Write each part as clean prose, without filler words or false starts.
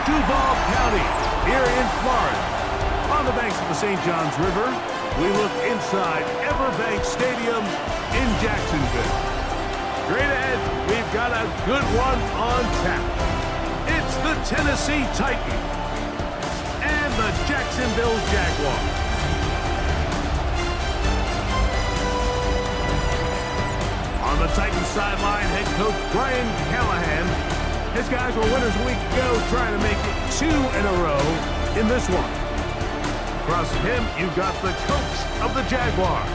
Duval County, here in Florida. On the banks of the St. Johns River, we look inside Everbank Stadium in Jacksonville. Straight ahead, we've got a good one on tap. It's the Tennessee Titans and the Jacksonville Jaguars. On the Titans sideline, head coach Brian Callahan. His guys were winners a week ago, trying to make it 2 in a row in this one. Across from him, you've got the coach of the Jaguars.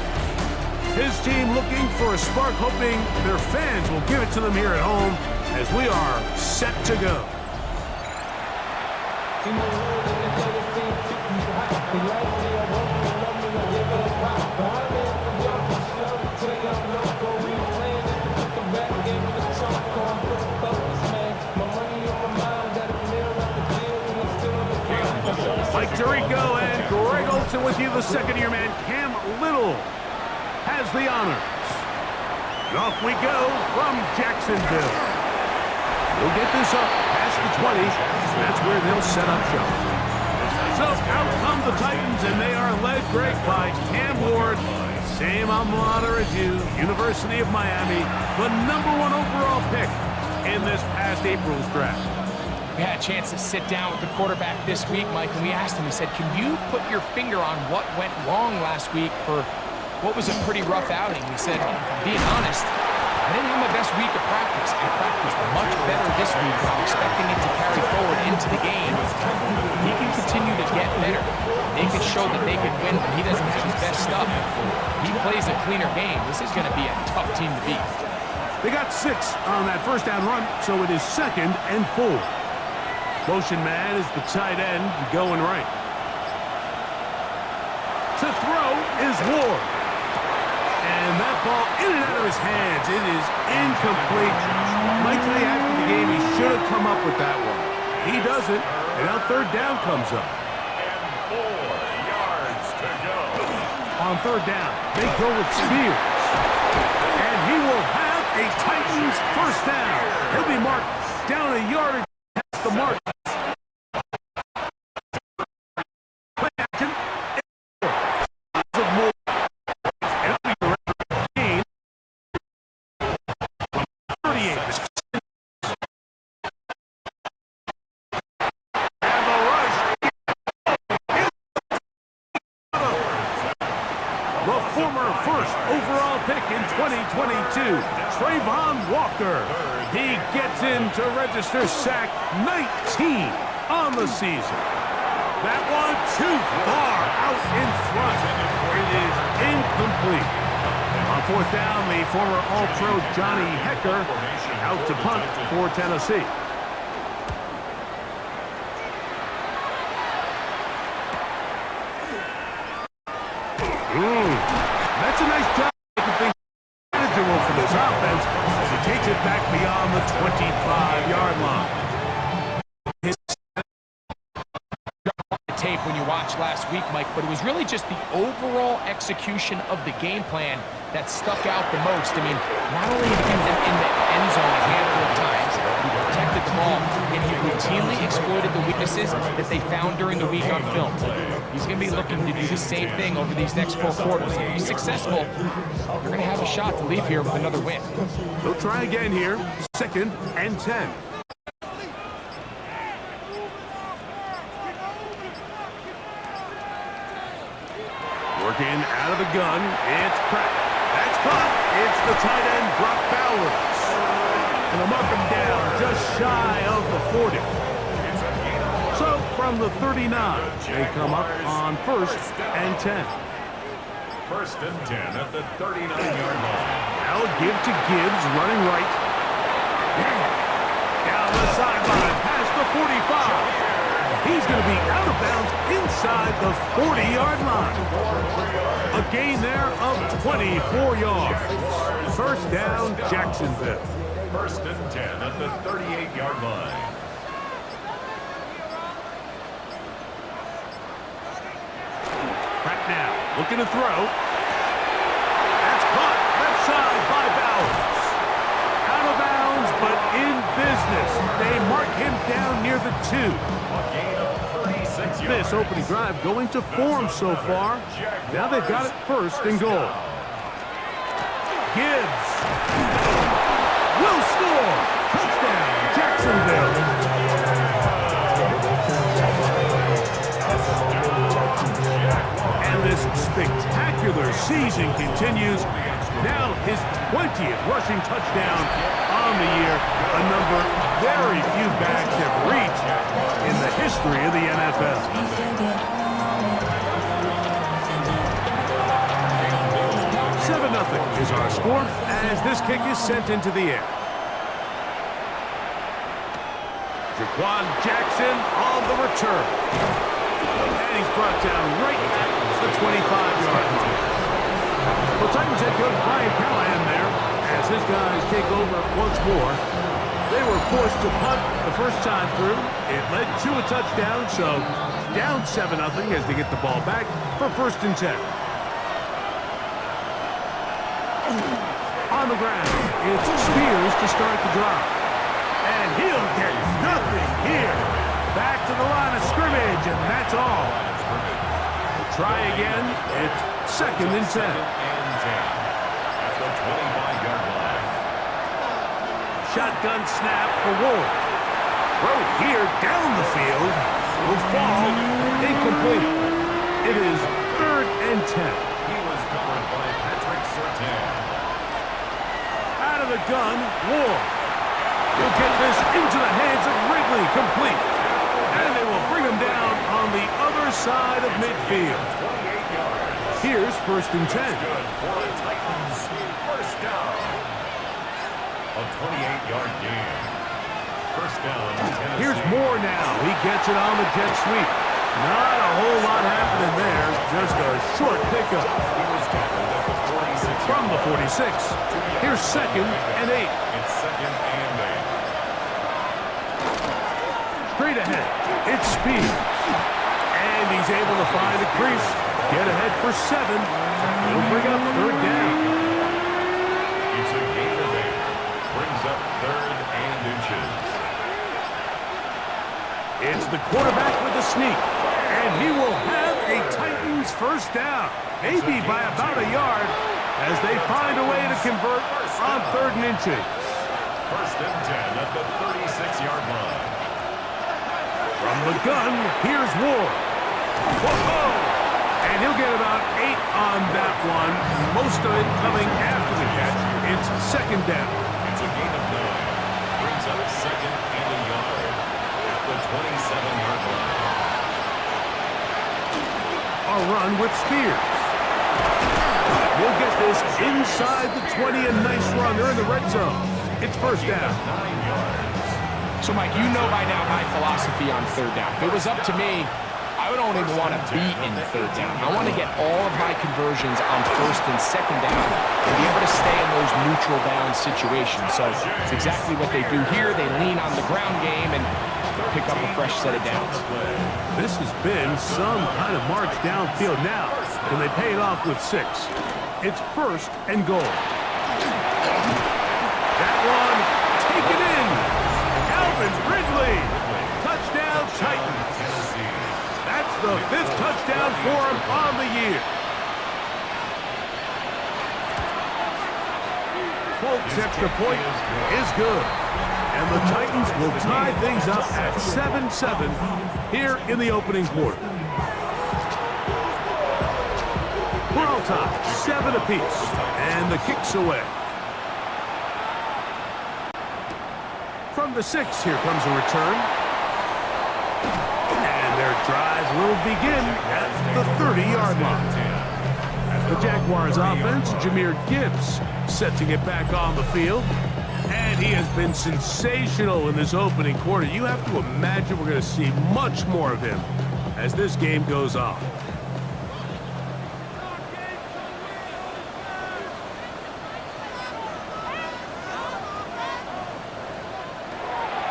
His team looking for a spark, hoping their fans will give it to them here at home as we are set to go. Mike Tirico and Greg Olsen with you. The second-year man, Cam Little, has the honors. And off we go from Jacksonville. We'll get this up past the 20. That's where they'll set up shop. So out come the Titans, and they are led, Greg, by Cam Ward. Same alma mater as you, University of Miami, the #1 overall pick in this past April's draft. We had a chance to sit down with the quarterback this week, Mike, and we asked him, we said, can you put your finger on what went wrong last week for what was a pretty rough outing? He said, if I'm being honest, I didn't have my best week of practice. I practiced much better this week. I'm expecting it to carry forward into the game. He can continue to get better. They can show that they can win when he doesn't have his best stuff. He plays a cleaner game. This is going to be a tough team to beat. They got 6 on that first down run, so it is 2nd and 4. Motion man is the tight end going right. To throw is Ward. And that ball in and out of his hands. It is incomplete. Mike today after the game, he should have come up with that one. He doesn't, and now third down comes up. And 4 yards to go. On third down, they go with Spears. And he will have a Titans first down. He'll be marked down a yard past the mark. He gets in to register sack 19 on the season. That one too far out in front. It is incomplete. On fourth down, the former All-Pro Johnny Hecker out to punt for Tennessee. That's a nice job making things manageable for this offense as he takes it back beyond the 25-yard line. Tape when you watched last week, Mike, but it was really just the overall execution of the game plan that stuck out the most. I mean, not only did he get them in the end zone a handful of times, he protected the ball, and he routinely exploited the weaknesses that they found during the week on film. He's going to be looking to do the same thing over these next 4 quarters. If he's successful, you're going to have a shot to leave here with another win. They'll try again here, 2nd and 10. Working out of the gun, it's Pratt. That's caught. It's the tight end, Brock Bowers. And they'll mark him down just shy of the 40. So from the 39, they come up on 1st and 10. 1st and 10 at the 39-yard line. Now give to Gibbs, running right. Down the sideline, past the 45. He's going to be out of bounds inside the 40-yard line. A gain there of 24 yards. First down, Jacksonville. 1st and 10 at the 38-yard line. Right now, looking to throw. That's caught left side by Bowers. Out of bounds, but in business. They mark him down near the A gain of 36 yards. This opening drive going to form so far. Now they've got it first and goal. Gibbs will score. Touchdown, Jacksonville. And this spectacular season continues. Now his 20th rushing touchdown on the year, a number very few backs have reached in the history of the NFL. 7-0 is our score as this kick is sent into the air. Jaquan Jackson on the return. And he's brought down right at the 25-yard line. The Titans head coach Brian Callahan there as his guys take over once more. They were forced to punt the first time through. It led to a touchdown, so down 7-0 as they get the ball back for 1st and 10. On the ground, it's Spears to start the drive. And he'll get nothing here. Back to the line of scrimmage, and that's all. We'll try again. It's 2nd and 10. At the 25-yard line. Shotgun snap for Wolf. Throw here down the field. Will fall incomplete. It is 3rd and 10. He was covered by Patrick Surtain. Out of the gun, Wolf. He'll get this into the hands of Ridley, complete. And they will bring him down on the other side of midfield. 28 yards. Here's 1st and 10. Good for the Titans. First down. A 28-yard gain. First down, Tennessee. Here's Moore now. He gets it on the jet sweep. Not a whole lot happening there. Just a short pickup. He was tackled at the 46. From the 46. Here's 2nd and 8. It's 2nd and 8. Straight ahead. It's Spears. And he's able to find a crease. Get ahead for 7. He'll bring up 3rd down. It's a gain of 8. Brings up 3rd and inches. It's the quarterback with the sneak. And he will have a Titans first down. Maybe by about a yard as they find a way to convert on 3rd and inches. 1st and 10 at the 36-yard line. From the gun, here's Ward. Whoa! And he'll get about 8 on that one. Most of it coming after the catch. It's 2nd down. It's a gain of 9. Brings up 2nd and a yard at the 27-yard line. A run with Spears. We'll get this inside the 20. A nice run. They're in the red zone. It's 1st down. 9 yards. So, Mike, you know by now my philosophy on 3rd down. If it was up to me, I don't even want to be in 3rd down. I want to get all of my conversions on 1st and 2nd down and be able to stay in those neutral down situations. So it's exactly what they do here. They lean on the ground game and pick up a fresh set of downs. This has been some kind of march downfield now, and they pay it off with 6. It's 1st and goal. That one taken in. Calvin Ridley. Touchdown Titans. That's the 5th touchdown for him on the year. Folks, extra point is good. And the Titans will tie things up at 7-7 here in the opening quarter. We're all tied, 7 apiece, and the kick's away. From the 6, here comes a return. And their drive will begin at the 30-yard line. The Jaguars offense, Jahmyr Gibbs, set to get back on the field. And he has been sensational in this opening quarter. You have to imagine we're going to see much more of him as this game goes on.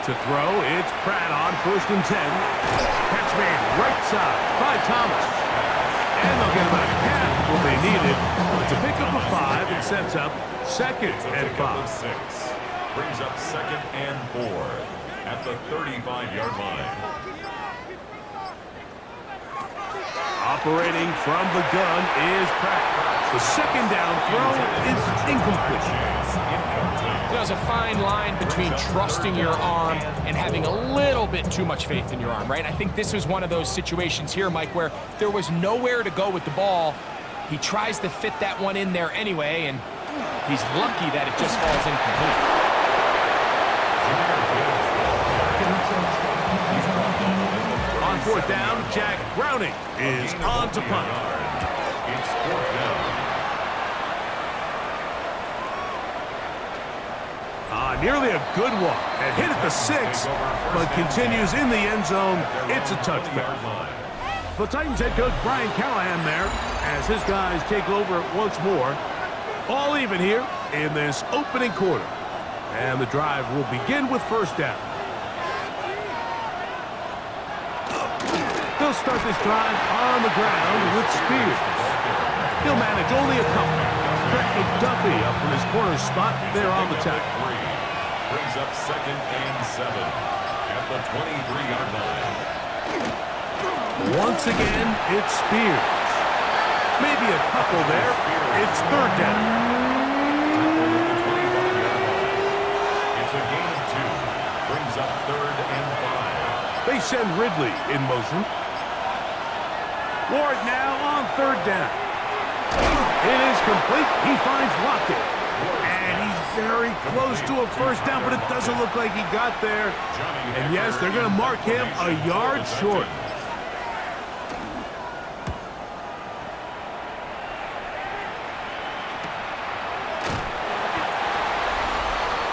To throw, it's Pratt on 1st and 10. Catch made right side by Thomas. And they'll get about half what they needed. It's a pickup of 5 and sets up 2nd and 5. 6. Brings up 2nd and 4. at the 35-yard line. Operating from the gun is Pratt. The second down throw is incomplete. There's a fine line between trusting your arm and having a little bit too much faith in your arm, right? I think this was one of those situations here, Mike, where there was nowhere to go with the ball. He tries to fit that one in there anyway, and he's lucky that it just falls incomplete. On fourth down, Jack Browning is on to punt. It's fourth down. Nearly a good one. And hit at the 6, but continues in the end zone. It's a touchback. The Titans head coach Brian Callahan there as his guys take over once more. All even here in this opening quarter. And the drive will begin with first down. They'll start this drive on the ground with Spears. He'll manage only a couple. Craig McDuffie up from his corner spot there on the tackle. Brings up 2nd and 7 at the 23-yard line. Once again, it's Spears. Maybe a couple there. It's third down. It's a gain of 2. Brings up 3rd and 5. They send Ridley in motion. Ward now on third down. It is complete. He finds Lockett. And he's very close to a first down, but it doesn't look like he got there. And yes, they're going to mark him a yard short.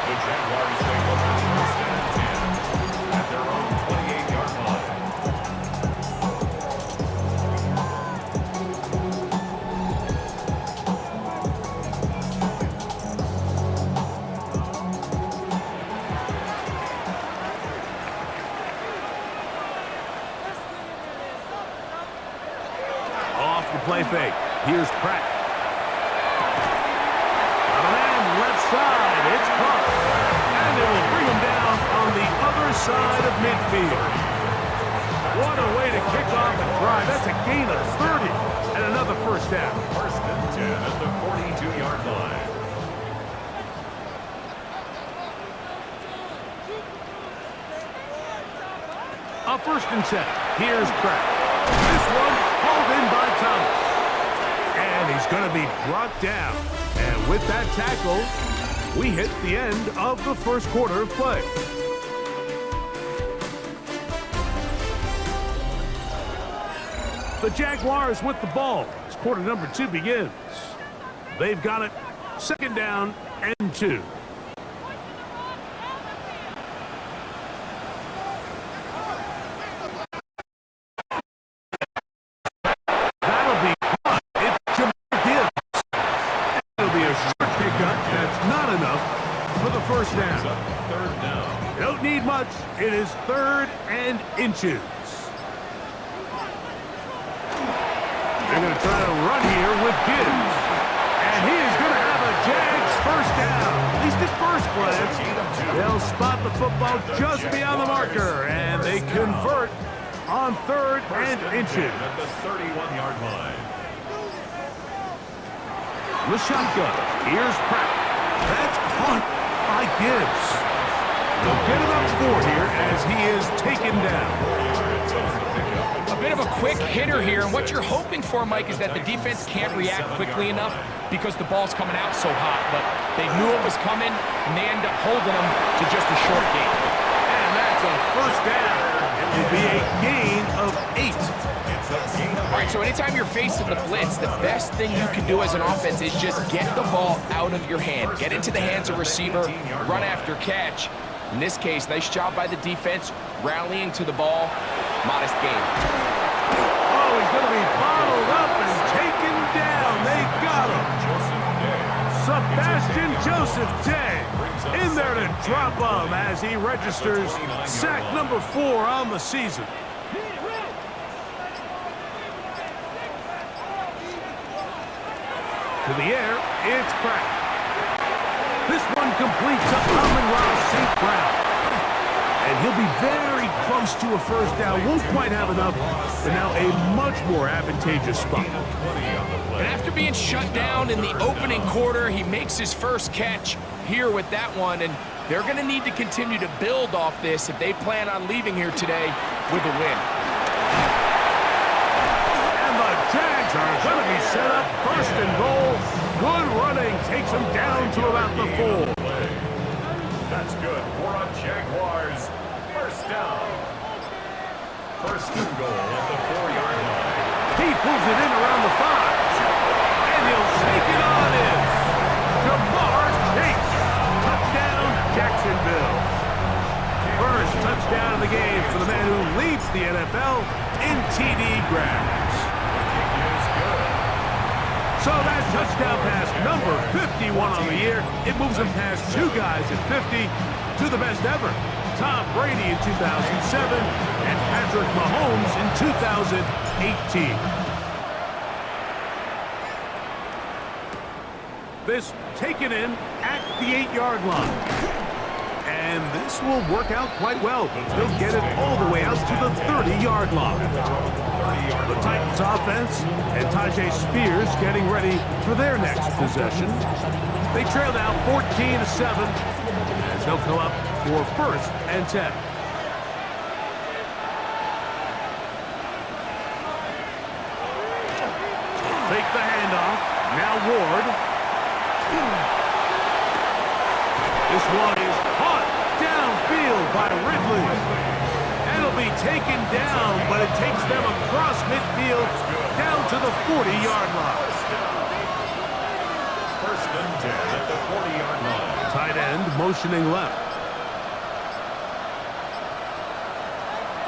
The Jaguars take over first and 10 at their own 28-yard line. Play fake. Here's Pratt. Got a man left side. It's caught. And it will bring him down on the other side of midfield. What a way to kick off the drive. That's a gain of 30 and another first down. First and 10 at the 42-yard line. A first and 10. Here's Pratt. This one hauled in by Thomas. And he's going to be brought down. And with that tackle, we hit the end of the first quarter of play. The Jaguars with the ball as quarter number 2 begins. They've got it. Second down and 2. First down. Third down. They don't need much. It is 3rd and inches. They're going to try to run here with Gibbs. And he is going to have a Jags first down. At least at first glance. They'll spot the football just beyond the marker. And they convert on 3rd and inches. At the 31-yard line. The shotgun. Here's Pratt. That's caught by Gibbs. They'll get it up 4 here as he is taken down. A bit of a quick hitter here, and what you're hoping for, Mike, is that the defense can't react quickly enough because the ball's coming out so hot. But they knew it was coming, and they end up holding them to just a short gain. And that's a first down. It will be a gain of 8. All right, so anytime you're facing the blitz, the best thing you can do as an offense is just get the ball out of your hand. Get into the hands of receiver, run after catch. In this case, nice job by the defense, rallying to the ball. Modest gain. Oh, he's going to be bottled up and taken down. They got him. Sebastian Joseph Day in there to drop him as he registers sack number 4 on the season. To the air, it's Pratt. This one completes to Amon-Ra St. Brown. And he'll be very close to a first down. Won't quite have enough, but now a much more advantageous spot. And after being shut down in the opening quarter, he makes his first catch here with that one, and they're going to need to continue to build off this if they plan on leaving here today with a win. And the Jags are going to be set up first and goal. Good running takes them down to about the 4. That's good for a Jaguars. First down. First and goal at the 4-yard line. He pulls it in around the 5. And he'll take it on in. Chase. Touchdown, Jacksonville. First touchdown of the game for the man who leads the NFL in TD grabs. So that touchdown pass, number 51 on the year, it moves him past 2 guys at 50 to the best ever. Tom Brady in 2007 and Patrick Mahomes in 2018. This taken in at the 8-yard line. And this will work out quite well. They'll get it all the way out to the 30-yard line. The Titans offense and Tajay Spears getting ready for their next possession. They trail now 14-7 as they'll come up for first and 10. Fake the handoff. Now Ward. This one is caught downfield by Ridley. And it'll be taken down, but it takes them across midfield down to the 40-yard line. First and 10 at the 40-yard line. Tight end motioning left.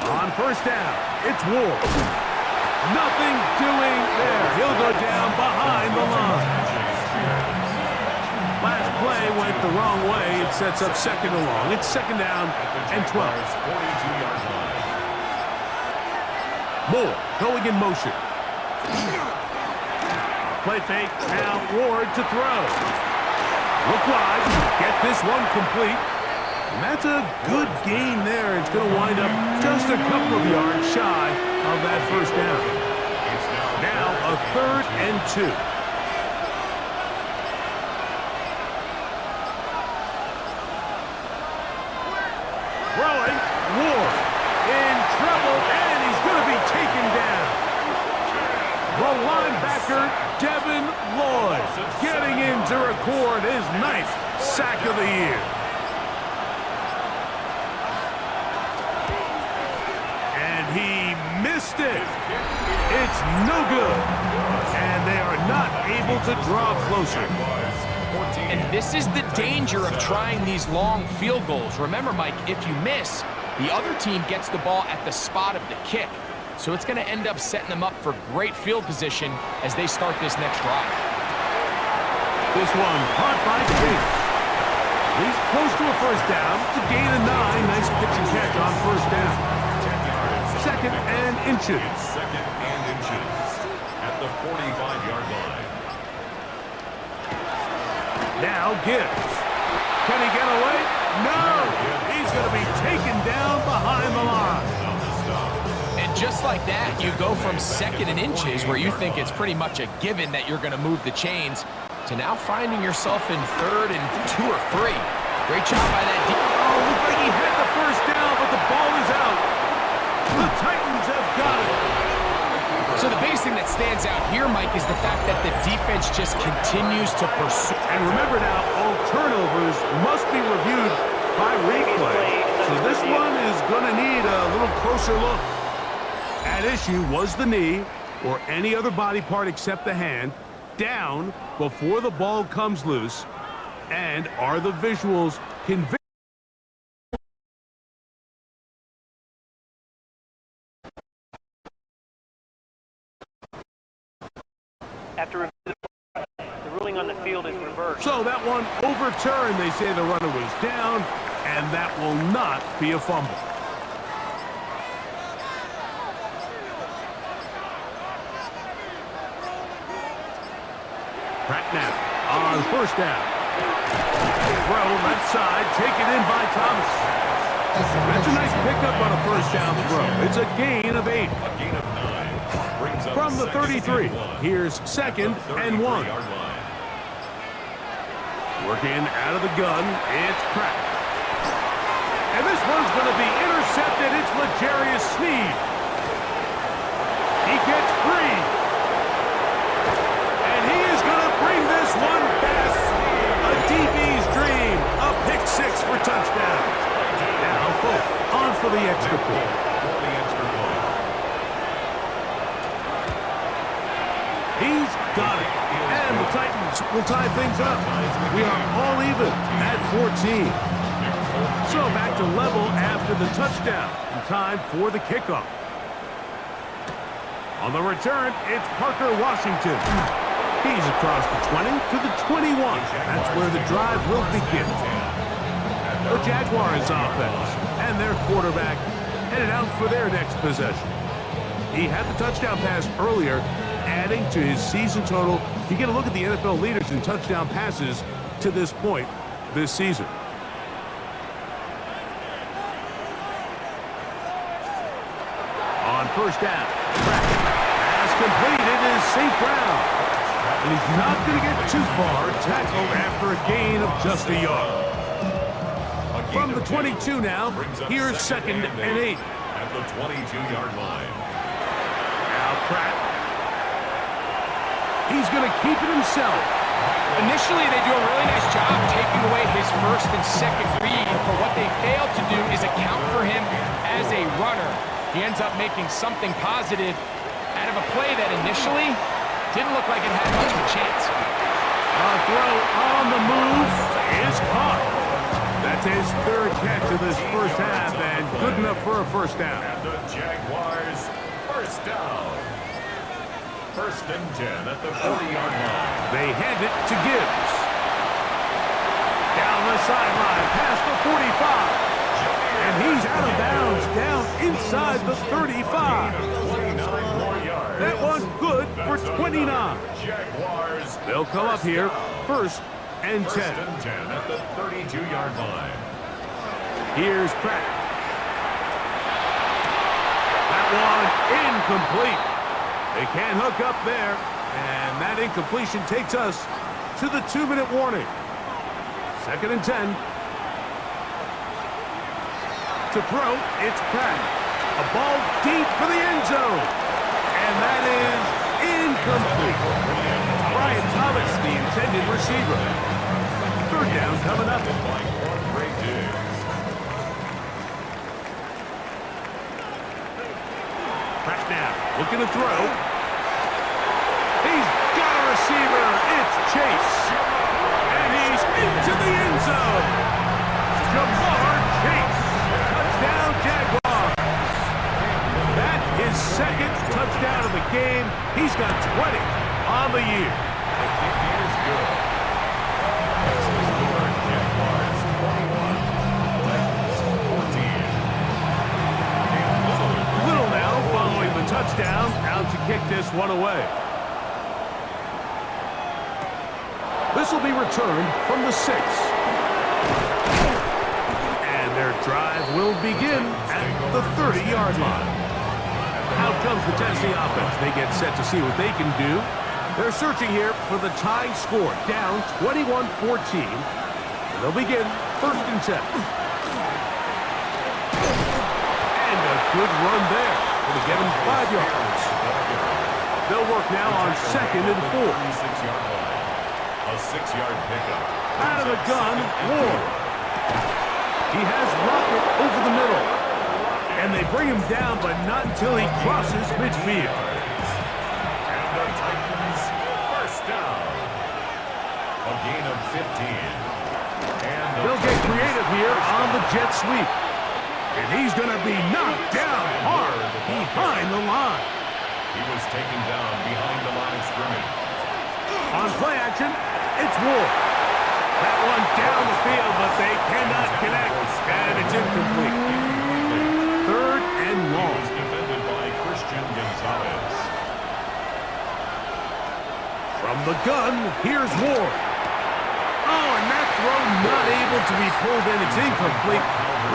On first down, it's Ward. Nothing doing there. He'll go down behind the line. Last play went the wrong way. It sets up second and long. It's second down and 12. 42-yard line. Moore going in motion. Play fake. Now Ward to throw. Look wide. Get this one complete. And that's a good gain there. It's going to wind up just a couple of yards shy of that first down. Now a 3rd and 2. Throwing, Ward in trouble, and he's going to be taken down. The linebacker, Devin Lloyd, getting in to record his 9th sack of the year. And he missed it. It's no good. And they are not able to draw closer. And this is the danger of trying these long field goals. Remember, Mike, if you miss, the other team gets the ball at the spot of the kick. So it's going to end up setting them up for great field position as they start this next drive. This one caught by Chase. He's close to a first down. It's a gain of 9. Nice pitch and catch on first down. Second and inches. Second and inches at the 45-yard line. Now Gibbs. Can he get away? No! He's going to be taken down behind the line. And just like that, you go from second and inches, where you think it's pretty much a given that you're going to move the chains, to now finding yourself in 3rd and 2 or 3. Great job by that defense. Oh, looks like he had the first down, but the ball is out. The Titans have got it. So the biggest thing that stands out here, Mike, is the fact that the defense just continues to pursue. And remember now, all turnovers must be reviewed by replay. So this one is going to need a little closer look. At issue was the knee, or any other body part except the hand, down before the ball comes loose. And are the visuals convincing? After the ruling on the field is reversed. So that one overturned. They say the runner was down, and that will not be a fumble. Pratt now on first down. Throw left side, taken in by Thomas. That's a nice pickup on a first down throw. It's a gain of 8. A gain of 9. Brings up From the 33, here's 2nd and 1. Working out of the gun, it's Pratt. And this one's going to be intercepted. It's L'Jarius Sneed. He gets 3. And he is going to bring this one back. A DB's dream. A pick 6 for touchdown. Now, Folk on for the extra point. He's got it. And the Titans will tie things up. We are all even at 14. So back to level after the touchdown. And time for the kickoff. On the return, it's Parker Washington. He's across the 20 to the 21. That's where the drive will begin. The Jaguars offense and their quarterback headed out for their next possession. He had the touchdown pass earlier, adding to his season total. You get a look at the NFL leaders in touchdown passes to this point this season. On first down, pass completed is St. Brown. And he's not going to get too far, tackled after a gain of just a yard. From the 22 now, here's 2nd and 8. At the 22-yard line. Now Pratt. He's going to keep it himself. Initially, they do a really nice job taking away his first and second read, but what they fail to do is account for him as a runner. He ends up making something positive out of a play that initially didn't look like it had much of a chance. A throw on the move is caught. That's his 3rd catch of this first half, and good enough for a first down. And the Jaguars, first down. 1st and 10 at the 40-yard line. They hand it to Gibbs. Down the sideline, past the 45. And he's out of bounds, down inside the 35. 29 more yards. That one good for 29. Jaguars. They'll come up here, 1st and 10. 1st and 10 at the 32-yard line. Here's Pratt. That one incomplete. They can't hook up there, and that incompletion takes us to the 2-minute warning. 2nd and 10. To throw, it's Pratt. A ball deep for the end zone. And that is incomplete. Brian Thomas, the intended receiver. 3rd down coming up. Pratt now, looking to throw. He's got a receiver. It's Chase. And he's into the end zone. Jamar Chase. Touchdown, Jaguars. That is 2nd touchdown of the game. He's got 20 on the year. Little now following the touchdown, out to kick this one away. This will be returned from the 6. Their drive will begin at the 30-yard line. Out comes the Tennessee offense. They get set to see what they can do. They're searching here for the tying score, down 21-14. They'll begin 1st and 10. And a good run there. It'll get them 5 yards. They'll work now on 2nd and 4. A 6-yard pickup. Out of the gun, Ward. He has Rocket over the middle. And they bring him down, but not until he crosses midfield. And the Titans, first down. A gain of 15. And they'll get creative here on the jet sweep. And he's going to be knocked down hard behind the line. He was taken down behind the line of scrimmage. On play action, it's Ward. That one down the field, but they cannot connect, and it's incomplete. 3rd and long. He was defended by Christian Gonzalez. From the gun, here's Ward. Oh, and that throw not able going to be pulled in. It's incomplete.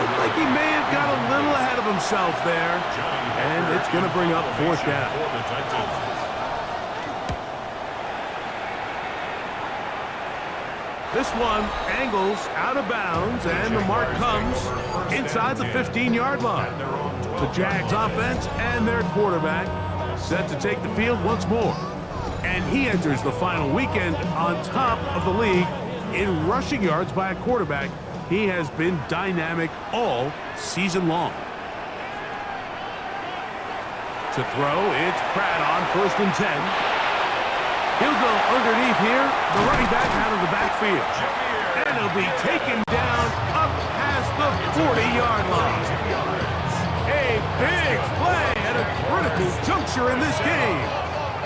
Looked like he may have got a little ahead of himself there. And it's going to bring up fourth down. This one angles out of bounds, and the mark comes inside the 15-yard line. The Jags offense and their quarterback set to take the field once more. And he enters the final weekend on top of the league in rushing yards by a quarterback. He has been dynamic all season long. To throw, it's Pratt on 1st and 10. He'll go underneath here, the running back out of the backfield. And he'll be taken down up past the 40-yard line. A big play at a critical juncture in this game.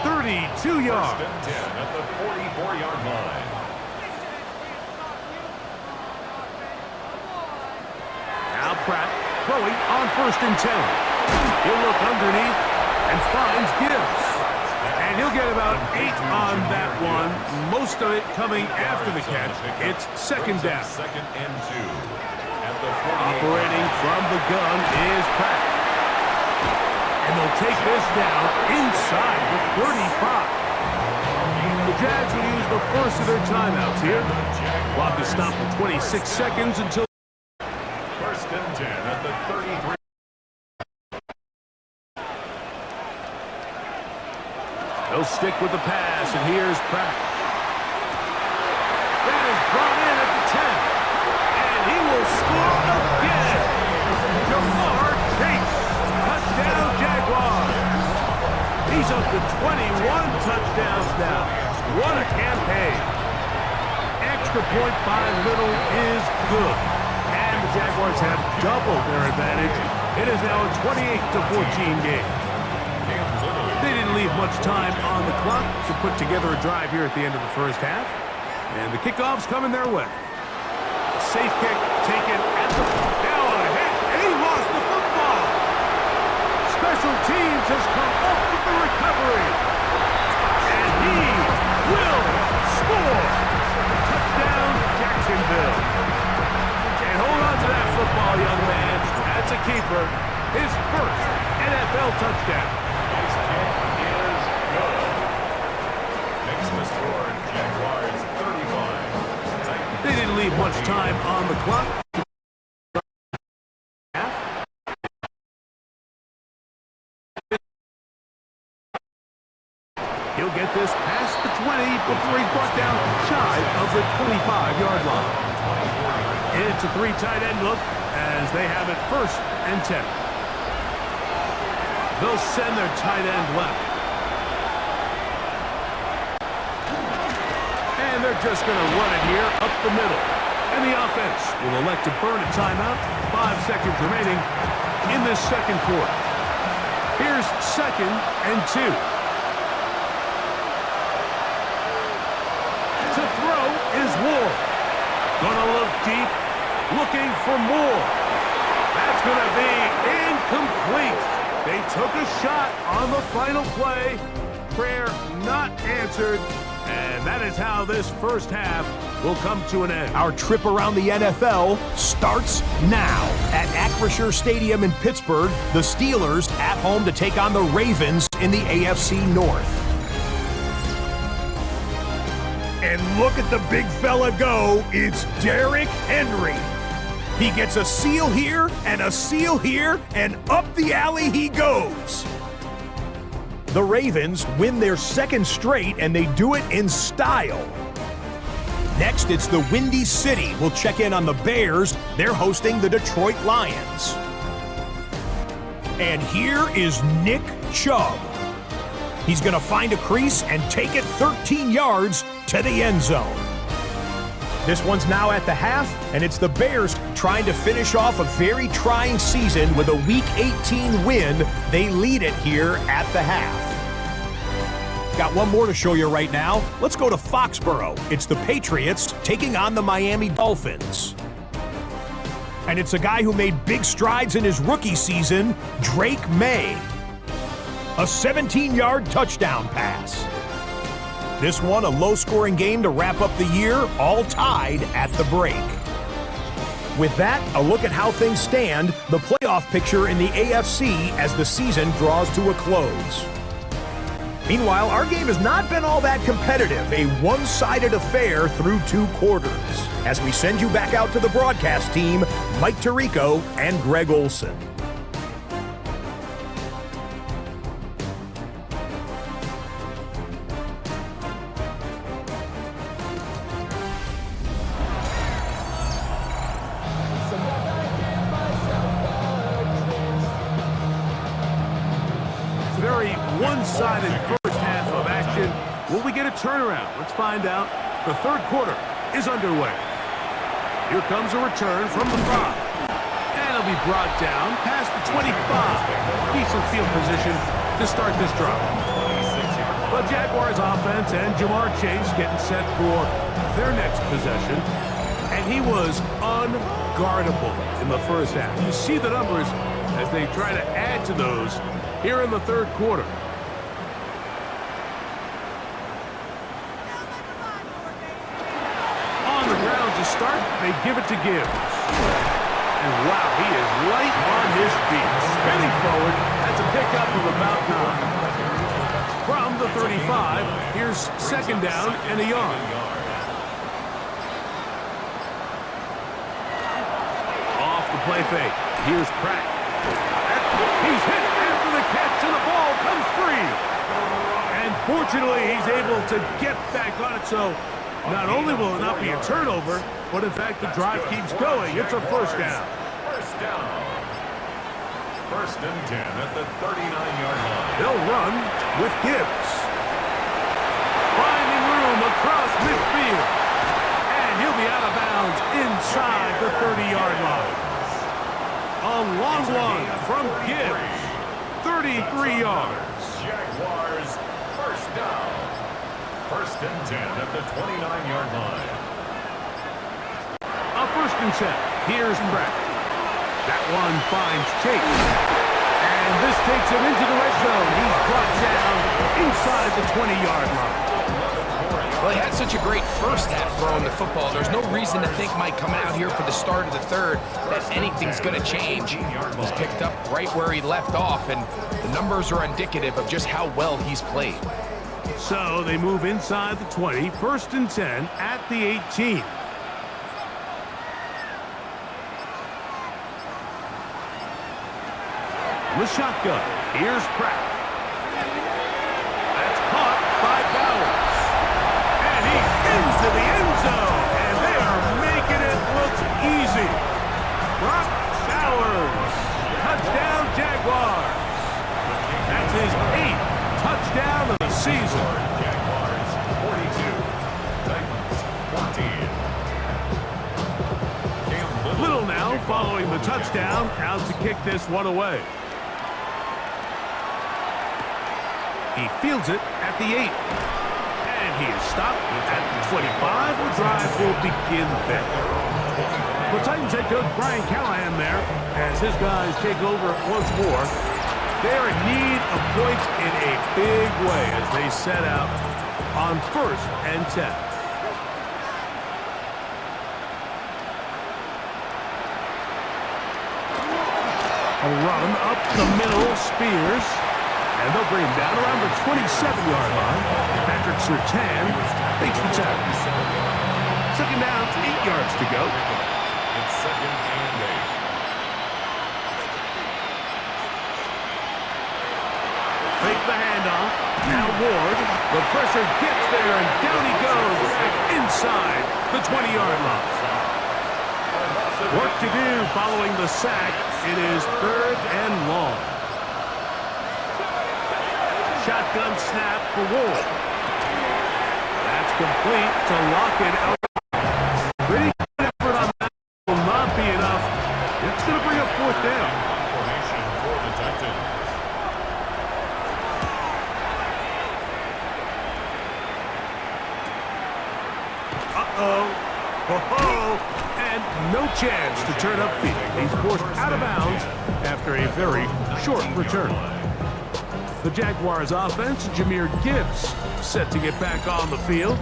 32 yards. 10 at the 44-yard line. Now Pratt throwing on 1st and 10. He'll look underneath and finds Gibbs. And he'll get about 8 on that one. Most of it coming after the catch. It's 2nd down. 2nd and 2. At the 48. Operating from the gun is Pratt. And they'll take this down inside the 35. The Jags will use the first of their timeouts here. Clock is stopped for 26 seconds until 1st and 10 at the 33. They'll stick with the pass, and here's Pratt. That is brought in at the 10. And he will score again. Jamar Chase. Touchdown, Jaguars. He's up to 21 touchdowns now. What a campaign. Extra point by Little is good. And the Jaguars have doubled their advantage. It is now a 28-14 game. They didn't leave much time on the clock to put together a drive here at the end of the first half. And the kickoff's coming their way. A safe kick taken at the... Now a hit, and he lost the football. Special teams has come up with the recovery. And he will score. Touchdown, Jacksonville. And hold on to that football, young man. That's a keeper. His first NFL touchdown. Jaguars 35. They didn't leave much time on the clock. He'll get this past the 20 before he's brought down shy of the 25-yard line. It's a 3 tight end look as they have it 1st and 10. They'll send their tight end left. And they're just going to run it here up the middle. And the offense will elect to burn a timeout. 5 seconds remaining in this second quarter. Here's 2nd and 2. To throw is Ward. Gonna look deep, looking for more. That's gonna be incomplete. They took a shot on the final play. Prayer not answered. And that is how this first half will come to an end. Our trip around the NFL starts now. At Acrisure Stadium in Pittsburgh, the Steelers at home to take on the Ravens in the AFC North. And look at the big fella go. It's Derrick Henry. He gets a seal here, and up the alley he goes. The Ravens win their 2nd straight, and they do it in style. Next, it's the Windy City. We'll check in on the Bears. They're hosting the Detroit Lions. And here is Nick Chubb. He's going to find a crease and take it 13 yards to the end zone. This one's now at the half, and it's the Bears trying to finish off a very trying season with a Week 18 win. They lead it here at the half. Got one more to show you right now. Let's go to Foxborough. It's the Patriots taking on the Miami Dolphins. And it's a guy who made big strides in his rookie season, Drake May. A 17-yard touchdown pass. This one, a low-scoring game to wrap up the year, all tied at the break. With that, a look at how things stand, the playoff picture in the AFC as the season draws to a close. Meanwhile, our game has not been all that competitive, a one-sided affair through 2 quarters. As we send you back out to the broadcast team, Mike Tirico and Greg Olson. Very one-sided first half of action. Will we get a turnaround? Let's find out. The third quarter is underway. Here comes a return from the 5. And it'll be brought down past the 25. Decent field position to start this drive. The Jaguars offense and Jamar Chase getting set for their next possession. And he was unguardable in the first half. You see the numbers as they try to add to those here in the third quarter. On the ground to start, they give it to Gibbs. And wow, he is light on his feet. Spinning forward, that's a pickup of about 9. From the 35, here's second down and a yard. Off the play fake, here's Pratt. He's hit after the catch, and the ball comes free. And fortunately, he's able to get back on it, so not only will it not be a turnover, but in fact, the drive keeps going. It's a first down. First down. First and 10 at the 39-yard line. They'll run with Gibbs. Finding room across midfield. And he'll be out of bounds inside the 30-yard line. A long one from Gibbs. 33 yards. Jaguars, first down. First and 10 at the 29-yard line. A first and 10. Here's Pratt. That one finds Chase. And this takes him into the red zone. He's brought down inside the 20-yard line. Well, he had such a great first half throwing the football. There's no reason to think, Mike, coming out here for the start of the third, that anything's going to change. He's picked up right where he left off, and the numbers are indicative of just how well he's played. So they move inside the 20, first and 10 at the 18. The shotgun. Here's Pratt. That's caught by Bowers. And he's into the end zone. And they are making it look easy. Brock Bowers. Touchdown, Jaguars. That's his 8th touchdown of the season. Jaguars, 42. Titans, 14. Little now following the touchdown. Out to kick this one away. He fields it at the 8. And he is stopped at the 25. The drive will begin there. The Titans head coach Brian Callahan there as his guys take over once more. They're in need of points in a big way as they set out on first and 10. A run up the middle, Spears. And they'll bring him down around the 27-yard line. Patrick Surtain makes the tackle. Second down, 8 yards to go. It's second and 8. Fake the handoff. Now Ward. The pressure gets there, and down he goes back inside the 20-yard line. Work to do following the sack. It is third and long. Shotgun snap for Ward. That's complete to lock it out. Pretty good effort on that. Will not be enough. It's going to bring up fourth down. Formation for the Titans. And no chance to turn upfield. He's forced out of bounds after a very short return. The Jaguars offense, Jahmyr Gibbs, set to get back on the field.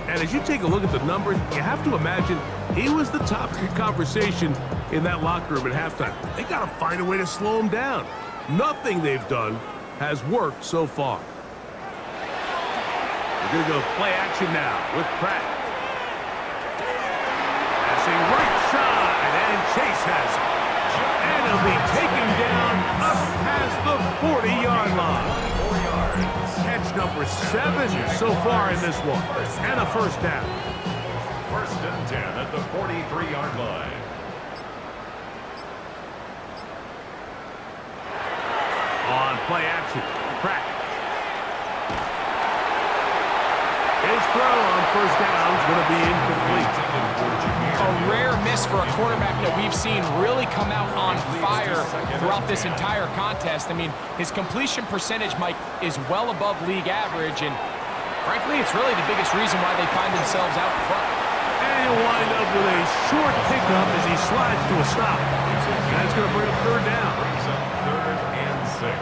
And as you take a look at the numbers, you have to imagine he was the topic of conversation in that locker room at halftime. They got to find a way to slow him down. Nothing they've done has worked so far. We're going to go play action now with Pratt. Passing right side, and Chase has it. And he'll be taken down up past the 40-yard line. Catch number 7 so far in this one. And a first down. 1st and 10 at the 43-yard line. On play action, Pratt. His throw on first down is going to be incomplete. A rare miss for a quarterback that we've seen really come out on fire throughout this entire contest. I mean, his completion percentage, Mike, is well above league average, and frankly, it's really the biggest reason why they find themselves out front. And he'll wind up with a short pickup as he slides to a stop. And that's going to bring up third down. Brings up 3rd and 6.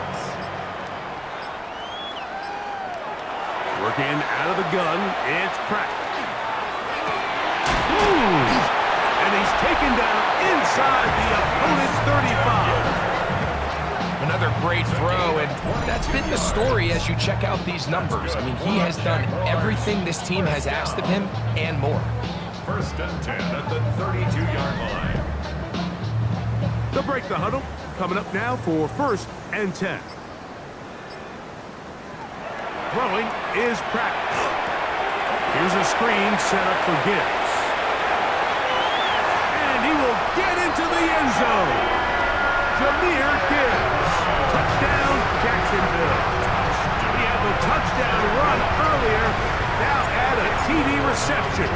Working out of the gun, it's Pratt. And he's taken down inside the opponent's 35. Another great throw, and that's been the story as you check out these numbers. I mean, he has done everything this team has asked of him and more. 1st and 10 at the 32-yard line. They'll break the huddle. Coming up now for 1st and 10. Throwing is Pratt. Here's a screen set up for Gibbs. And he will get into the end zone. Jahmyr Gibbs. Touchdown, Jacksonville. He had the touchdown run earlier. Now add a TD reception.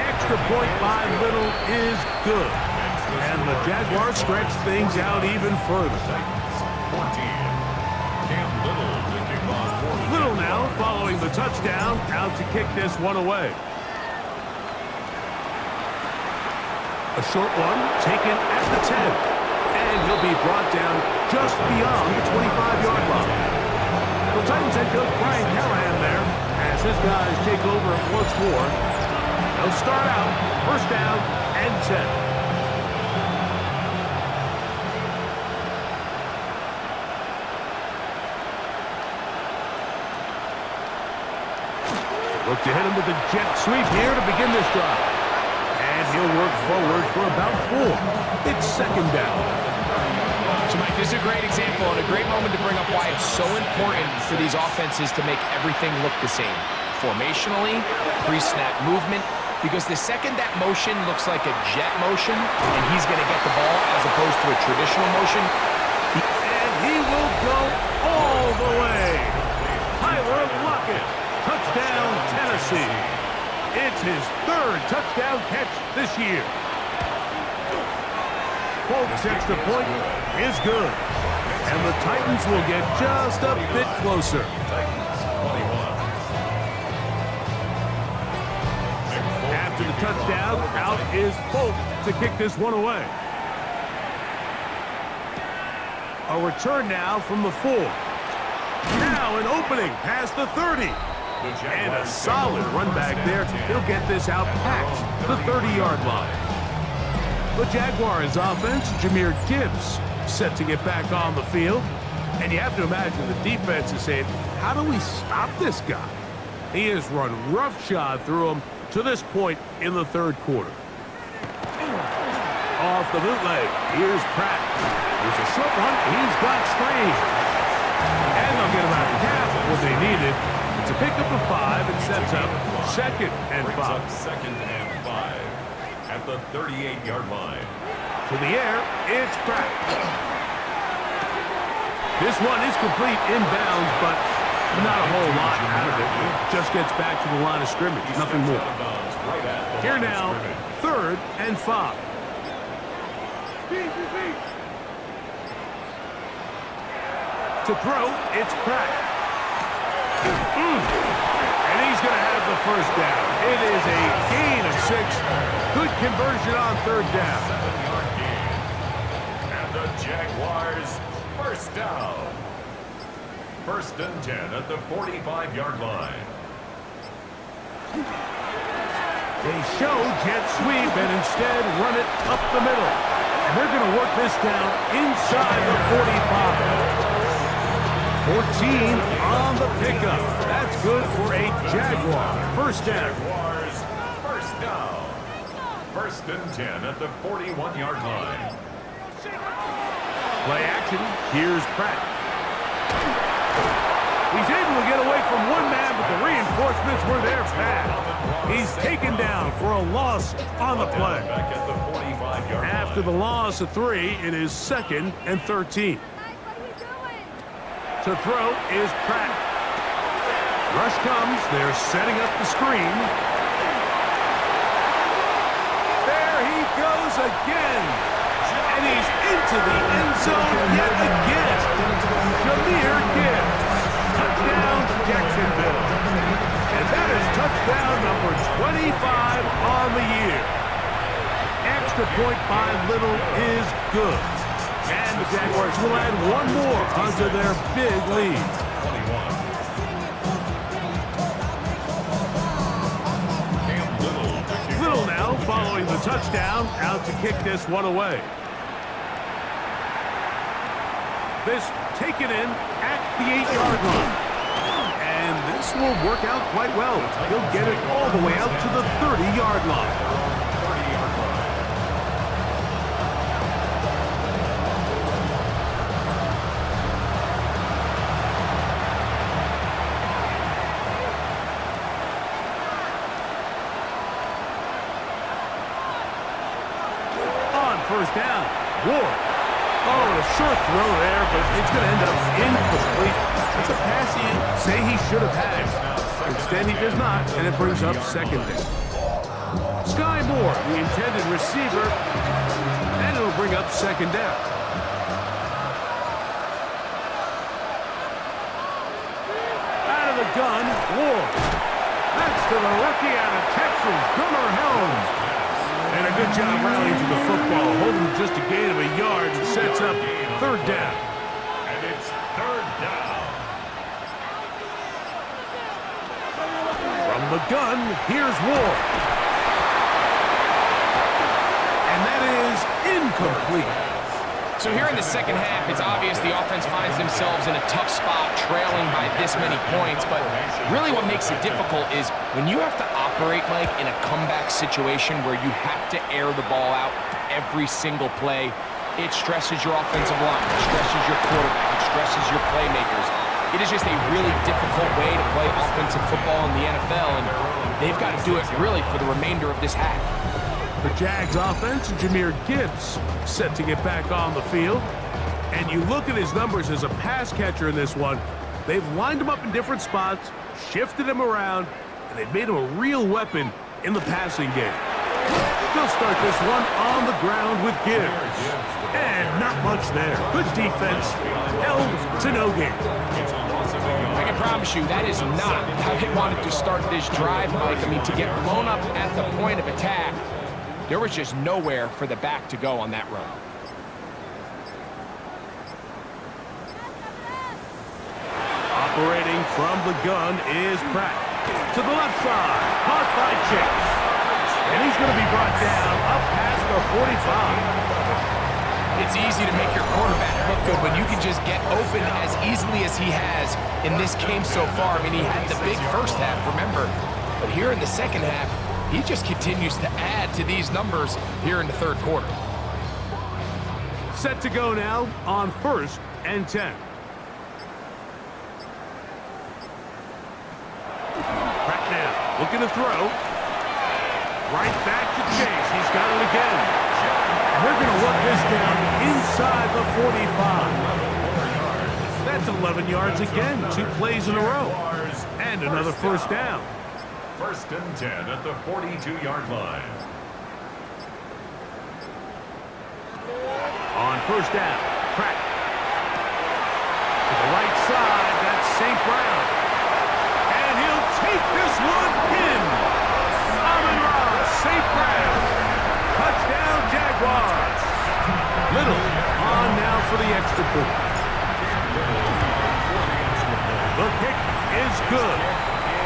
Extra point by Little is good. And the Jaguars stretch things out even further. 14. Little now following the touchdown, out to kick this one away. A short one taken at the 10. And he'll be brought down just beyond the 25-yard line. The Titans head coach Brian Callahan there as his guys take over once more. They'll start out 1st down and 10. Look to hit him with the jet sweep here to begin this drive. And he'll work forward for about 4. It's 2nd down. So, Mike, this is a great example and a great moment to bring up why it's so important for these offenses to make everything look the same. Formationally, pre-snap movement, because the second that motion looks like a jet motion and he's going to get the ball as opposed to a traditional motion. And he will go all the way. Tyler Lockett. Touchdown, Tennessee. It's his 3rd touchdown catch this year. Folks, extra point is good. And the Titans will get just a bit closer. After the touchdown, out is Folk to kick this one away. A return now from the 4. Now an opening past the 30. And a solid run back there. He'll get this out past the 30-yard line. The Jaguars offense, Jahmyr Gibbs, set to get back on the field. And you have to imagine the defense is saying, how do we stop this guy? He has run roughshod through him to this point in the 3rd quarter. Off the bootleg, here's Pratt. There's a short one. He's got Strange. And they'll get about half of what they needed. It's a pickup of 5 and sets up 2nd and 5. 2nd and 5 at the 38-yard line. To the air, it's Pratt. This one is complete inbounds, but not a whole lot out of it. Just gets back to the line of scrimmage, nothing more. Here now, 3rd and 5. To throw, it's Pratt. And he's going to have the first down. It is a gain of 6. Good conversion on 3rd down. 7-yard gain. And the Jaguars First down. First and 10 at the 45-yard line. They show jet sweep and instead run it up the middle. And they're going to work this down inside the 45. 14 on the pickup. That's good for a Jaguar. First down. Jaguars, first down. First and 10 at the 41-yard line. Play action. Here's Pratt. He's able to get away from one man, but the reinforcements were there fast. He's taken down for a loss on the play. Back at the 45-yard line. After the loss of 3, it is 2nd and 13. To throw is Pratt. Rush comes. They're setting up the screen. There he goes again. And he's into the end zone yet again. Jameer Gibbs. Touchdown, Jacksonville. And that is touchdown number 25 on the year. Extra point by Little is good. And the Jaguars will add one more onto their big lead. 21. Little now following the touchdown, out to kick this one away. This taken in at the 8-yard line. And this will work out quite well. He'll get it all the way out to the 30-yard line. 30-yard line. On first down, Ward. Oh, a short throw there, but it's going to end up incomplete. It's a pass he'd say he should have had. Instead, he does not, and it brings up second down. Sky Moore, the intended receiver, and it'll bring up second down. Out of the gun, Ward. That's to the rookie out of Texas, Gunnar Helms. And a good job rallying to the football, holding just a gain of a yard and sets up third down. And it's third down. From the gun, here's Ward. And that is incomplete. So here in the second half, it's obvious the offense finds themselves in a tough spot, trailing by this many points. But really what makes it difficult is when you have to operate, Mike, in a comeback situation where you have to air the ball out every single play, it stresses your offensive line, it stresses your quarterback, it stresses your playmakers. It is just a really difficult way to play offensive football in the NFL, and they've got to do it really for the remainder of this half. The Jags offense, Jameer Gibbs set to get back on the field. And you look at his numbers as a pass catcher in this one. They've lined him up in different spots, shifted him around, and they've made him a real weapon in the passing game. They'll start this one on the ground with Gibbs. And not much there. Good defense, held to no gain. I can promise you that is not how they wanted to start this drive, Mike. I mean, to get blown up at the point of attack, there was just nowhere for the back to go on that run. Operating from the gun is Pratt. To the left side, caught by Chase. And he's going to be brought down up past the 45. It's easy to make your quarterback look good when you can just get open as easily as he has in this game so far. I mean, he had the big first half, remember. But here in the second half, he just continues to add to these numbers here in the third quarter. Set to go now on 1st and 10. Pratt now, looking to throw. Right back to Chase. He's got it again. And they're going to work this down inside the 45. That's 11 yards again. 2 plays in a row. And another first down. First and 10 at the 42-yard line. On first down, Pratt. To the right side, that's St. Brown. And he'll take this one in. Amon-Ra St. Brown. Touchdown, Jaguars. Little on now for the extra point. kick is good.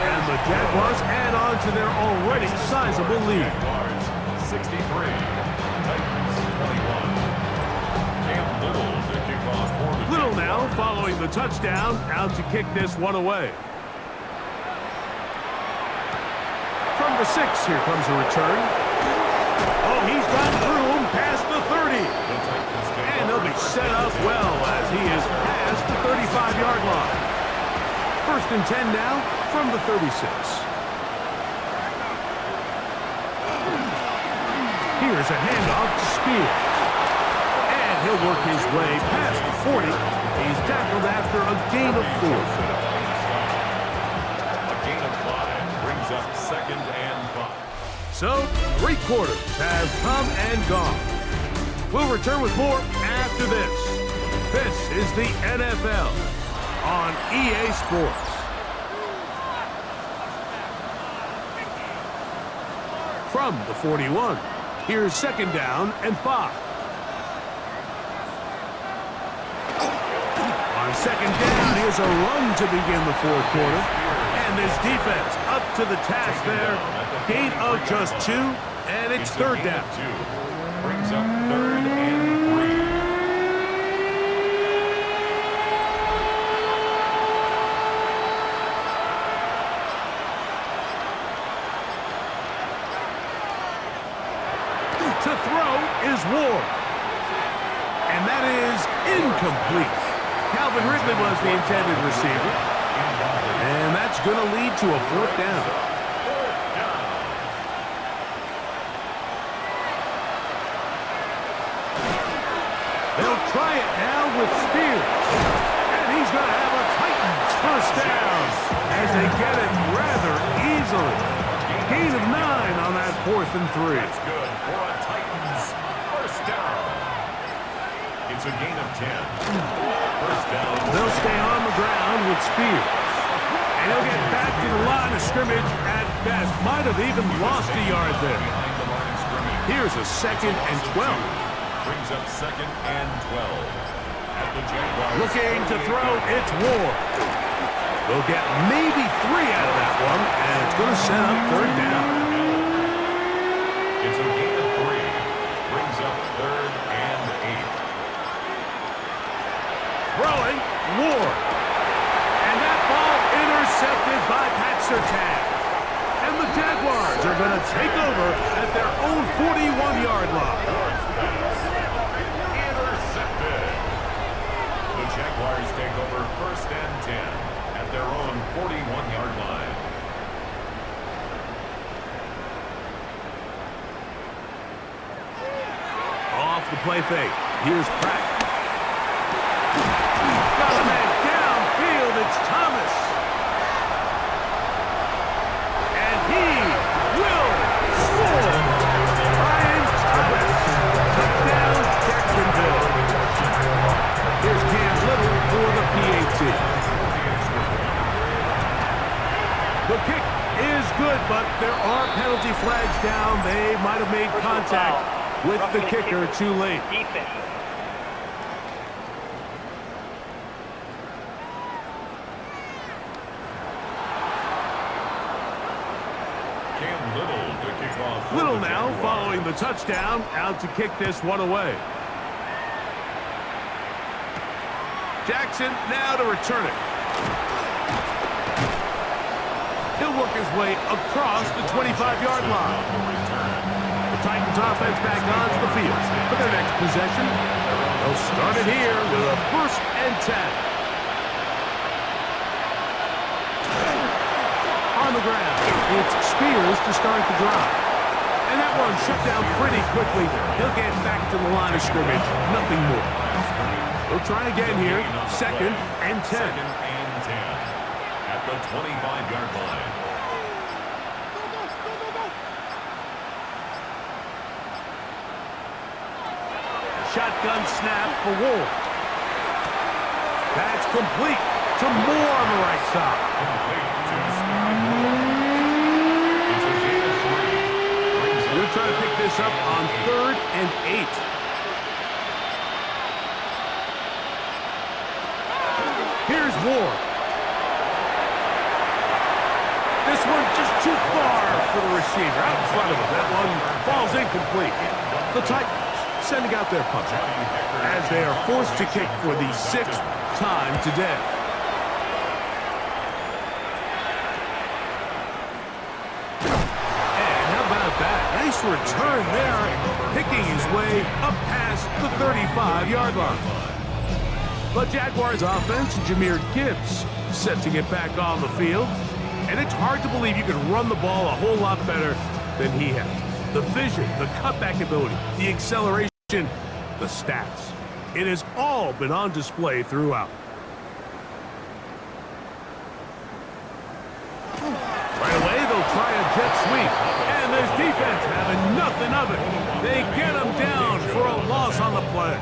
And the Jaguars add on to their already sizable lead. Jaguars 63, Titans 21. Cam Little to kick off for the Little now Jaguars. following the touchdown, out to kick this one away. From the 6, here comes a return. Oh, he's got room past the 30. The Titans take And he'll over be first set and up 10. well as he is past the 35-yard line. First and 10 now from the 36. Here's a handoff to Spears. And he'll work his way past the 40. He's tackled after a gain of 4. A gain of 5 brings up 2nd and 5. So, 3 quarters have come and gone. We'll return with more after this. This is the NFL on EA Sports. From the 41, here's 2nd down and 5. On 2nd down, here's a run to begin the 4th quarter. And this defense up to the task there. Gain of just 2, and it's 3rd down. 2 brings up 3rd and 3. To throw is Ward. And that is incomplete. Calvin Ridley was the intended receiver. And that's going to lead to a 4th down. They'll try it now with Spears. And he's going to have a Titans first down as they get it rather easily. Gain of 9 on that 4th and 3. That's good for a Titans first down. It's a gain of 10. First down. They'll stay on the ground with Spears. And he'll get back to the line of scrimmage at best. Might have even lost a yard there. Behind the line of scrimmage. Here's a 2nd and 12. Brings up 2nd and 12. At the Jaguars. Looking to throw, it's Ward. They'll get maybe 3 out of that one, and it's going to set up 3rd down. It's a gain of 3. Brings up 3rd and 8. Throwing, Ward. And that ball intercepted by Pat Surtain. And the Jaguars are going to take over at their own 41-yard line. Intercepted. The Jaguars take over 1st and 10 at their own 41-yard line. Off the play fake. Here's Pratt. Got a man downfield. It's Thomas. And he will score. Brian Thomas. Touchdown, Jacksonville. Here's Cam Little for the PAT. The kick is good, but there are penalty flags down. They might have made contact with the kicker too late. Defense. Cam Little to kick off. for Little the now Jaguars. following the touchdown, out to kick this one away. Jackson now to return it. He'll work his way across the 25-yard line. The Titans offense back onto the field for their next possession. They'll start it here with a 1st and 10. On the ground, it's Spears to start the drive. And that one shut down pretty quickly. He'll get back to the line of scrimmage. Nothing more. They'll try again here. 2nd and 10. 2nd and 10 at the 25-yard line. Shotgun snap for Ward. That's complete to Moore on the right side. Complete to Scott Moore. It's a gain of 3. Brings up We'll try to pick this up on 3rd and 8. Here's Ward. Too far for the receiver. Out in front of him. That one falls incomplete. The Titans sending out their punter as they are forced to kick for the 6th time today. And how about that? Nice return there, picking his way up past the 35-yard line. The Jaguars offense, Jahmyr Gibbs, set to get back on the field. And it's hard to believe you can run the ball a whole lot better than he has. The vision, the cutback ability, the acceleration, the stats. It has all been on display throughout. Right away, they'll try a jet sweep. And this defense having nothing of it. They get him down for a loss on the play.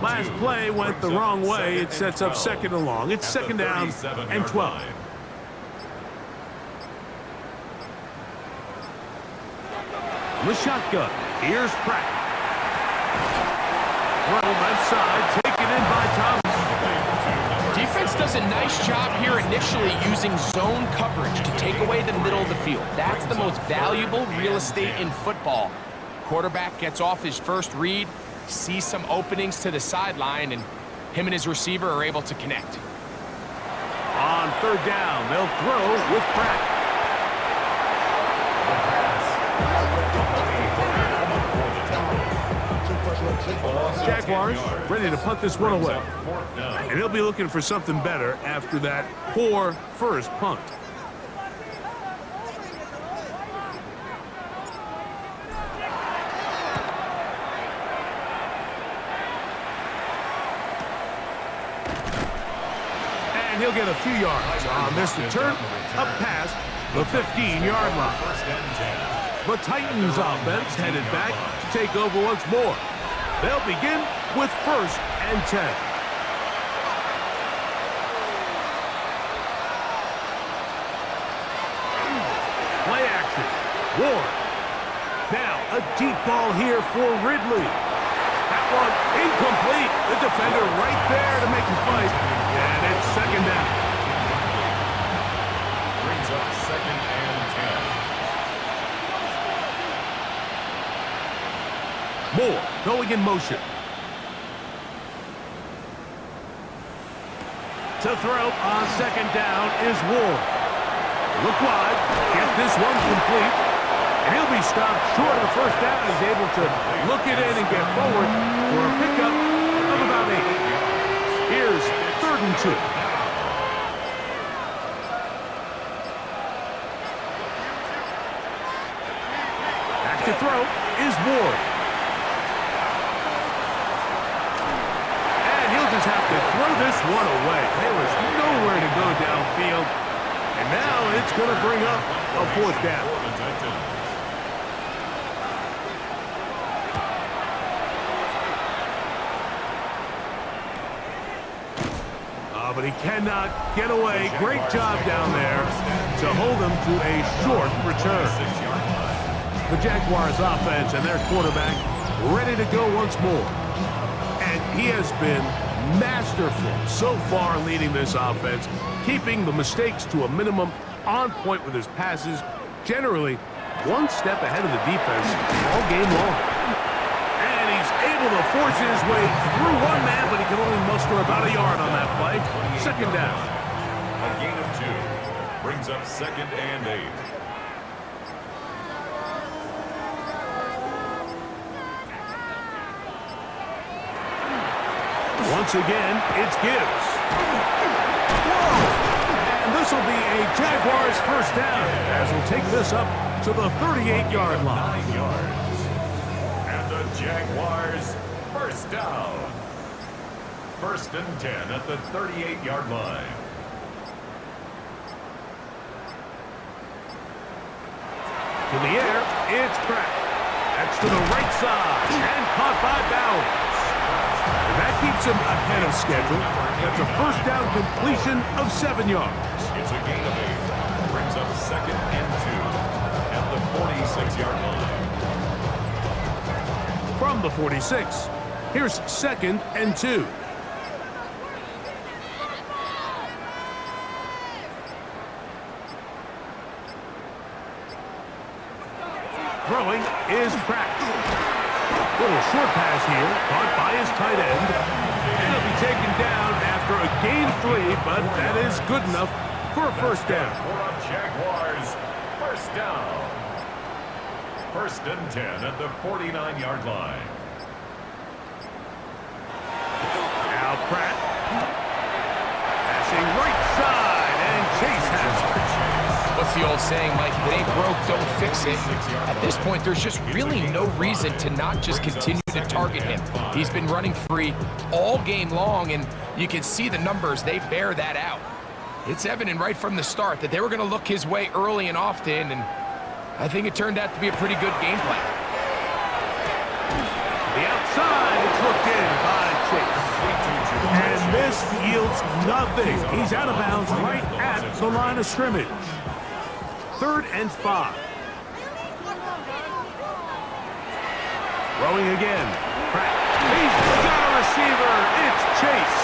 Last play went the wrong way. It sets up 2nd and long. It's 2nd down and 12. The shotgun. Here's Pratt. Throw left side, taken in by Thomas. Defense does a nice job here initially using zone coverage to take away the middle of the field. That's the most valuable real estate in football. Quarterback gets off his first read, sees some openings to the sideline, and him and his receiver are able to connect. On 3rd down, they'll throw with Pratt. Jaguars ready to punt this one away. And he'll be looking for something better after that poor first punt. And he'll get a few yards on this return up past the 15-yard line. The Titans offense headed back to take over once more. They'll begin with 1st and 10. Play action. Ward. Now a deep ball here for Ridley. That one incomplete. The defender right there to make the fight. And it's 2nd down. Brings up 2nd and 10. Moore going in motion. To throw on 2nd down is Ward. Look wide. Get this one complete. And he'll be stopped short of 1st down. He's able to look it in and get forward for a pickup of about 8. Here's 3rd and 2. Back to throw is Ward. Just have to throw this one away. There was nowhere to go downfield. And now it's going to bring up a 4th down. But he cannot get away. Great job down there to hold him to a short return. The Jaguars offense and their quarterback ready to go once more. And he has been masterful so far leading this offense, keeping the mistakes to a minimum, on point with his passes, generally one step ahead of the defense all game long. And he's able to force his way through one man, but he can only muster about a yard on that play. 2nd down. A gain of 2 brings up 2nd and 8. Once again, it's Gibbs. And this will be a Jaguars 1st down as we'll take this up to the 38-yard line. 9 yards. And the Jaguars 1st down. 1st and 10 at the 38-yard line. To the air, it's Pratt. That's to the right side and caught by Bowers. And that keeps him ahead of schedule. That's a 1st down completion of 7 yards. It's a gain of 8. Brings up 2nd and 2 at the 46-yard line. From the 46, here's 2nd and 2. is Pratt. Little short pass here, caught by his tight end. And he'll be taken down after a gain 3, but that is good enough for a first down. For our Jaguars, first down. 1st and 10 at the 49-yard line. Now Pratt. Passing right side, and Chase has it. What's the old saying, Mike? If it ain't broke, don't fix it. At this point, there's just really no reason to not just continue to target him. He's been running free all game long, and you can see the numbers. They bear that out. It's evident right from the start that they were going to look his way early and often, and I think it turned out to be a pretty good game plan. The outside, it's hooked in by Chase. And this yields nothing. He's out of bounds right at the line of scrimmage. 3rd and 5. Throwing again. Pratt. He's got a receiver. It's Chase.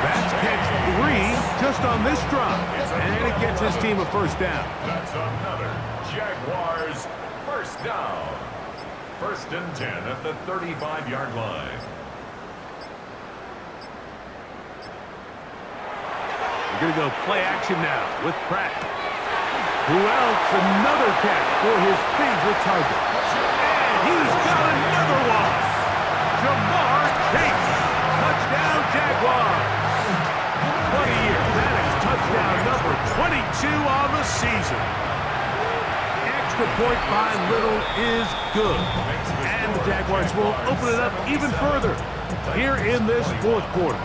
That's catch 3 just on this drive. And it gets his team a first down. That's another Jaguars first down. 1st and 10 at the 35-yard line. We're going to go play action now with Pratt. Who else? Another catch for his favorite target. And he's got another one. Chase. Touchdown, Jaguars. What a year. That is touchdown number 22 on the season. Extra point by Little is good. And the Jaguars will open it up even further here in this 4th quarter.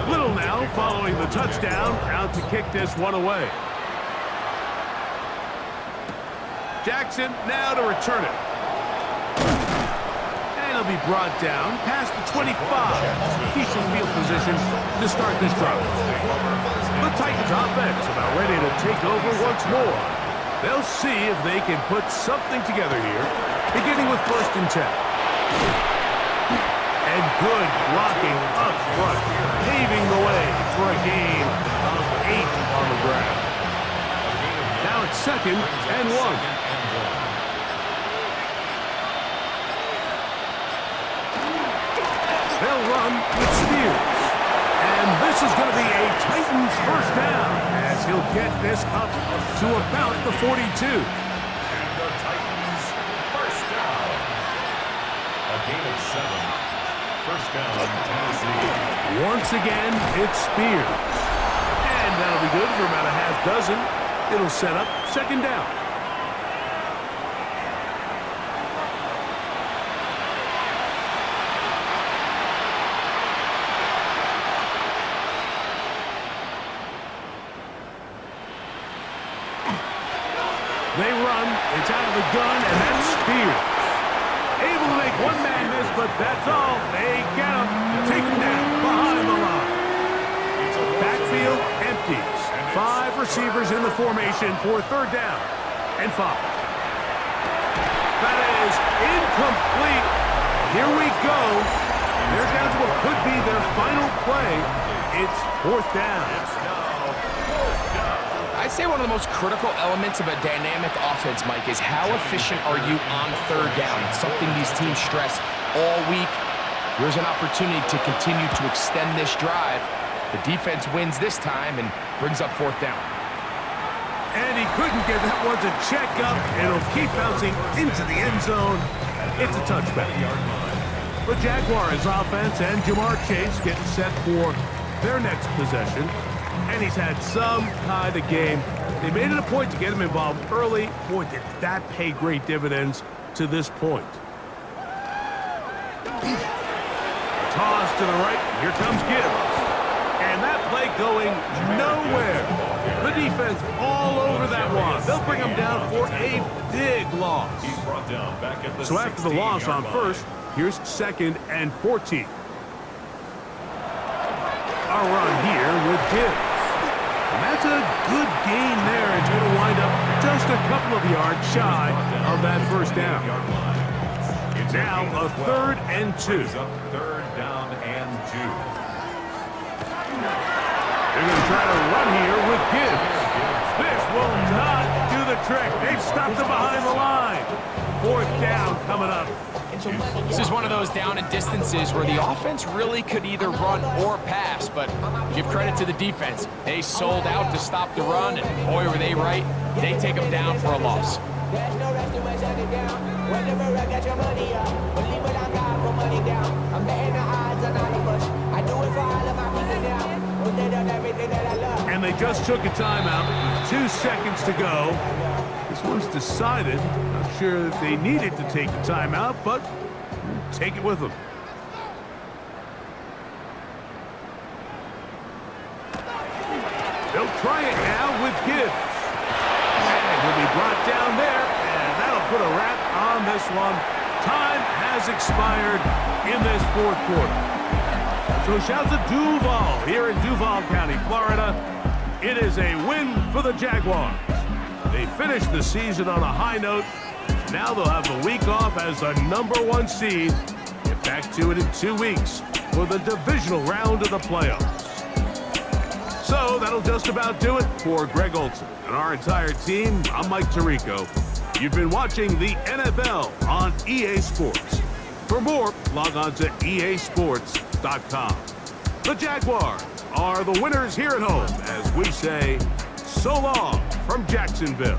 Little now following the touchdown, out to kick this one away. Jackson now to return it. And he'll be brought down past the 25. Decent field position to start this drive. The Titans offense about ready to take over once more. They'll see if they can put something together here, beginning with 1st and 10. And good blocking up front, paving the way for a gain of 8 on the ground. Now it's 2nd and 1. They'll run with Spears. And this is going to be a Titans first down as he'll get this up to about the 42. And the Titans first down. A gain of 7. First down, Tennessee. Once again, it's Spears. And that'll be good for about a half dozen. It'll set up 2nd down. They run, it's out of the gun, and that's Spears. Able to make one man miss, but that's all. They get him. Take him down behind the line. Backfield empties. 5 receivers in the formation for 3rd down and 5. That is incomplete. Here we go. They're down to what could be their final play. It's 4th down. I'd say one of the most critical elements of a dynamic offense, Mike, is how efficient are you on 3rd down? It's something these teams stress all week. Here's an opportunity to continue to extend this drive. The defense wins this time and brings up 4th down. And he couldn't get that one to check up. It'll keep bouncing into the end zone. It's a touchback. The Jaguars offense and Jamar Chase getting set for their next possession. And he's had some kind of game. They made it a point to get him involved early. Boy, did that pay great dividends to this point. Toss to the right. Here comes Gibbs. And that play going nowhere. The defense all over that one. They'll bring him down for a big loss. He's brought down back at the So after the loss on 1st, here's 2nd and 14. A run here with Gibbs. And that's a good gain there. It's going to wind up just a couple of yards shy of that first down. Now a 3rd and 2. 3rd down and 2. They're going to try to run here with Gibbs. This will not the trick. They've stopped them behind the line. 4th down coming up. This is one of those down and distances where the offense really could either run or pass, but give credit to the defense. They sold out to stop the run, and boy, were they right. They take them down for a loss. There's no rush to my shut it down. Whenever I get your money up, believe what I got, put money down. I'm betting the odds on all the push. I do it for all of my people now. Who did on everything that I love. And they just took a timeout with 2 seconds to go. This one's decided. Not sure that they needed to take the timeout, but take it with them. They'll try it now with Gibbs. And he'll be brought down there, and that'll put a wrap on this one. Time has expired in this 4th quarter. So shout to Duval here in Duval County, Florida. It is a win for the Jaguars. They finished the season on a high note. Now they'll have the week off as the #1 seed. Get back to it in 2 weeks for the divisional round of the playoffs. So that'll just about do it for Greg Olson and our entire team. I'm Mike Tirico. You've been watching the NFL on EA Sports. For more, log on to easports.com. The Jaguars are the winners here at home as we say so long from Jacksonville.